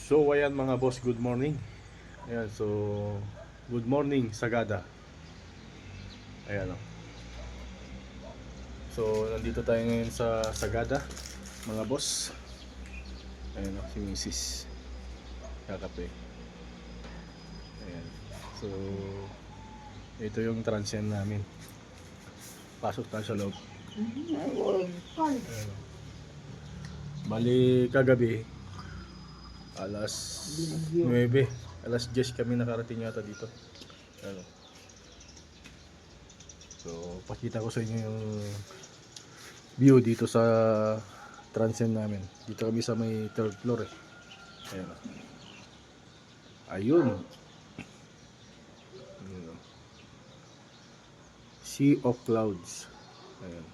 So ayan mga boss, good morning. Ayan, so good morning Sagada. Ayan o. So nandito tayo ngayon sa Sagada mga boss. Ayan o, si Mrs. Kakape. Ayan. So ito yung transient namin. Pasok tayo sa loob. Ayan o. Bali kagabi alas 9, alas 10 kami nakarating yata dito. Ano? So, pakita ko sa inyo yung view dito sa transient namin. Dito kami sa may third floor eh. Ayan. Ayun. Ayun. Sea of clouds. Ayan.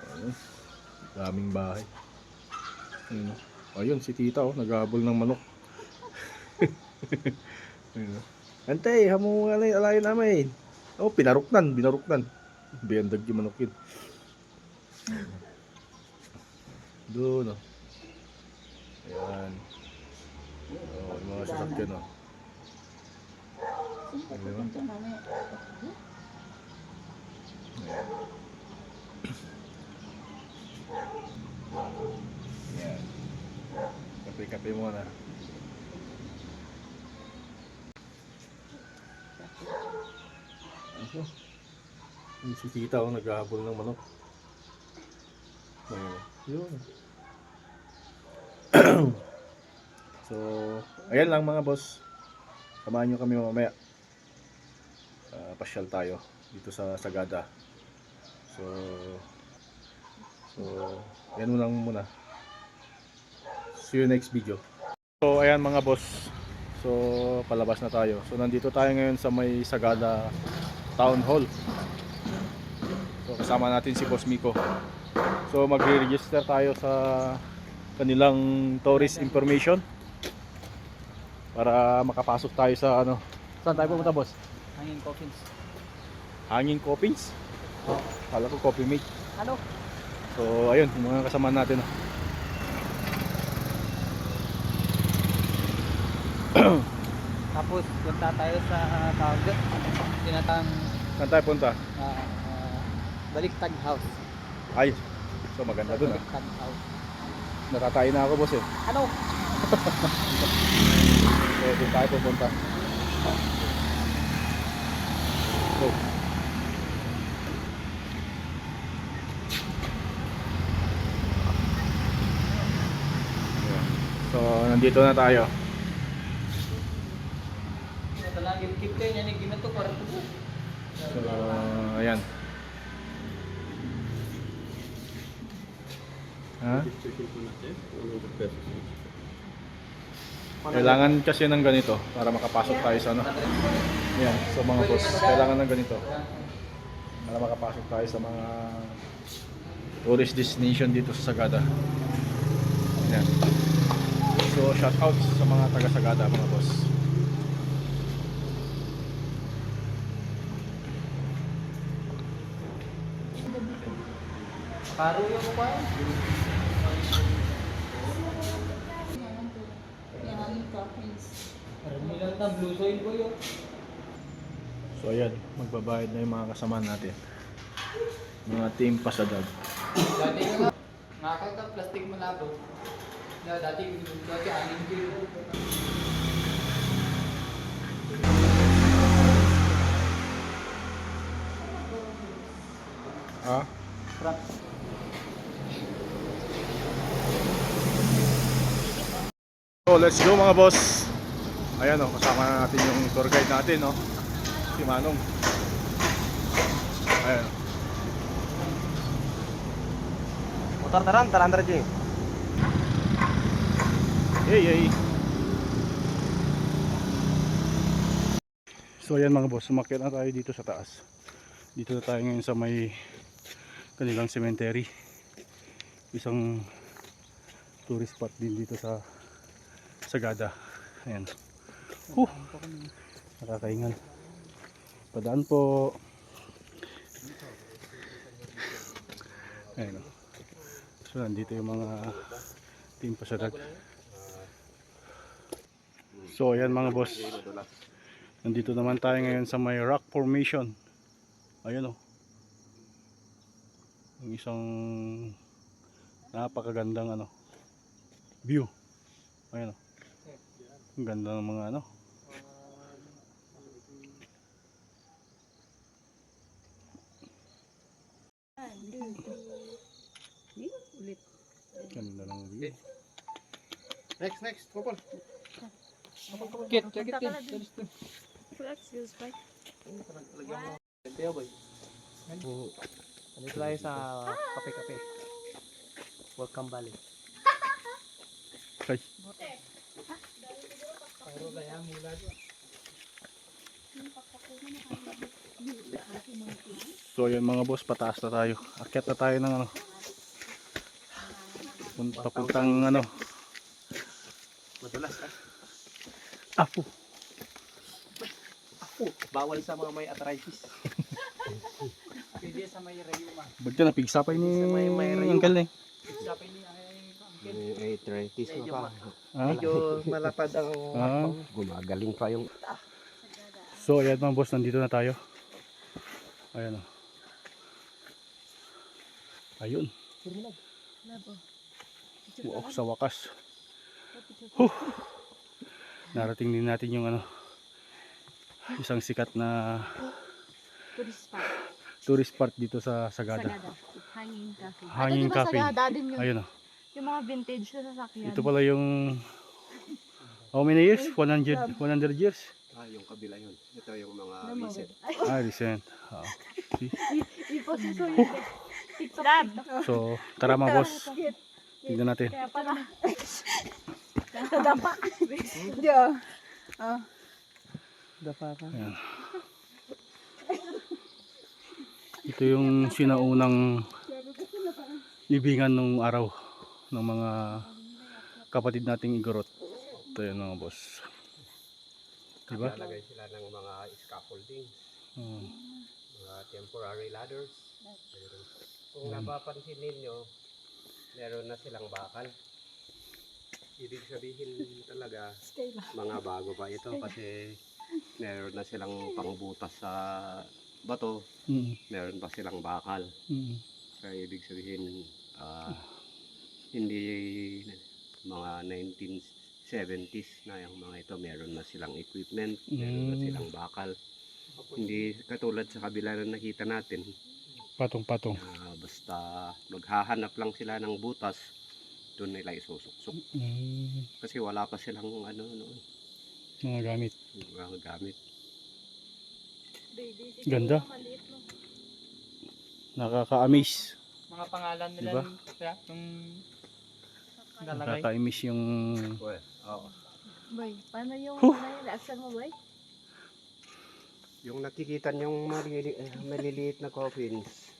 Ayun. Daming bahay. Ayun. Ayun si tita oh, naghahabol ng manok. Ayun. Antay, hamo nga na alayin namin. Oh, binaruknan. Biyandag yung manok yun. Doon oh. Ayan. Oh, yung mga sasakyan oh. Ayan. Ayan. Kape-kape muna. Ano? Yung si tita oh, naghahabol ng manok. Ayan. Yun. So, ayan lang mga boss. Samahan nyo kami mamaya. Pasyal tayo dito sa Sagada. So, yan mo lang muna. See you next video. So, ayan mga boss. So, palabas na tayo. So, nandito tayo ngayon sa may Sagada Town Hall. So, kasama natin si Boss Miko. So, magre-register tayo sa kanilang tourist information para makapasok tayo sa ano. Saan tayo pumunta, boss? Hanging Coffins. Hanging Coffins? Oh. Kala ko Coffee Mate. Ano? So, ayun, yung mga kasama natin. Tapos punta tayo sa tawag doon. Tinatang Saan tayo punta? Baliktad House. Ay, so maganda dun ah. Baliktad House. Nakatayin na ako, boss eh. Ano? So, dun tayo pupunta. So, so nandito na tayo. Ito lang yung keep kayo niya. Ginato para ito. So, ayan. Ha? Kailangan kasi ng ganito para makapasok tayo sa ano. Ayan, so mga boss, kailangan ng ganito para makapasok tayo sa mga tourist destination dito sa Sagada. Ayan. So, shout out sa mga taga Sagada mga boss. Paro yung pa. Milan na blue soil ko yun. So ayan, magbabayad na yung mga kasama natin. Mga team Pasadag. Dati nga, nakakita plastic malabo. Dati aning kilo. Ha? Crap. So let's go mga boss. Ayan o, kasama na natin yung tour guide natin no. Si Manong. Ayan. Motor taran, taran Jing. Hey. So ayan mga boss, sumakyat na tayo dito sa taas. Dito na tayo ngayon sa may kanilang cemetery. Isang tourist spot din dito sa Sagada. Ayan. Nakakaingan. Padaan po. Ayan. So nandito yung mga team Pasadag. So ayan mga boss, nandito naman tayo ngayon sa may rock formation. Ayun oh, yung isang napakagandang ano, view. Ayun oh, ang ganda ng mga ano. Ulit. Ganda ng view. Next, couple. Kit, check it in. Full excuse, bye. Teo boy. Dito tayo sa kape-kape. Welcome Valley. Okay. Pero kaya mula doon. So ayan mga boss, pataas na tayo. Akyat na tayo ng ano, papuntang ano, Madulas ka. Apo. Bawal sa mga may arthritis. Pwede sa may rayuma. Bagta na pigsapay ni May rayo. Uncle eh. Sapay niya ay uncle. May arthritis Medyo pa. Ah? Medyo malapad ang Ah. Gumagaling pa yung So ayan mga boss, nandito na tayo. Ayan oh. Ayun. Wow, sa wakas. Huh. Narating din natin yung ano, isang sikat na Tourist spot. tourist spot dito sa Sagada. Sagada. Hanging Cafe. Hanging Ito, diba Cafe. Sagada din yung, Ayun oh. yung mga vintage na sasakyan. Ito pala yung how many years? 100 years? yung kabila yun. Ito yung mga Naman. recent. Ah, recent. Oo. See? Iposeso yung TikTok. Dad. So, tara mga boss. Tignan natin. Kaya pala. Nadapa. Diyo. Oh. Dapa ka. Ayan. Ito yung sinaunang libingan nung araw ng mga kapatid nating Igorot. Ito yun mga boss. Diba? Lalagay sila ng mga scaffolding, Hmm. mga temporary ladders. Kung napapansin ninyo, meron na silang bakal. Ibig sabihin talaga, mga bago pa ito kasi meron na silang pangbutas sa bato, Mm. meron pa silang bakal. Mm. Kaya ibig sabihin, hindi mga 1970s na yung mga ito, meron na silang equipment, meron na silang bakal. Hindi katulad sa kabila na nakita natin, Patong-patong. basta maghahanap lang sila ng butas, doon nila isusuksok. Mm. Kasi wala pa silang ano, Mga gamit. mga gamit. Ganda. Nakaka-amaze. Mga pangalan nila Diba? yung nalagay. Nakaka-amaze yung Well, oo. Boy, paano yung reaction mo, boy? Yung nakikita niyong maliliit na coffins,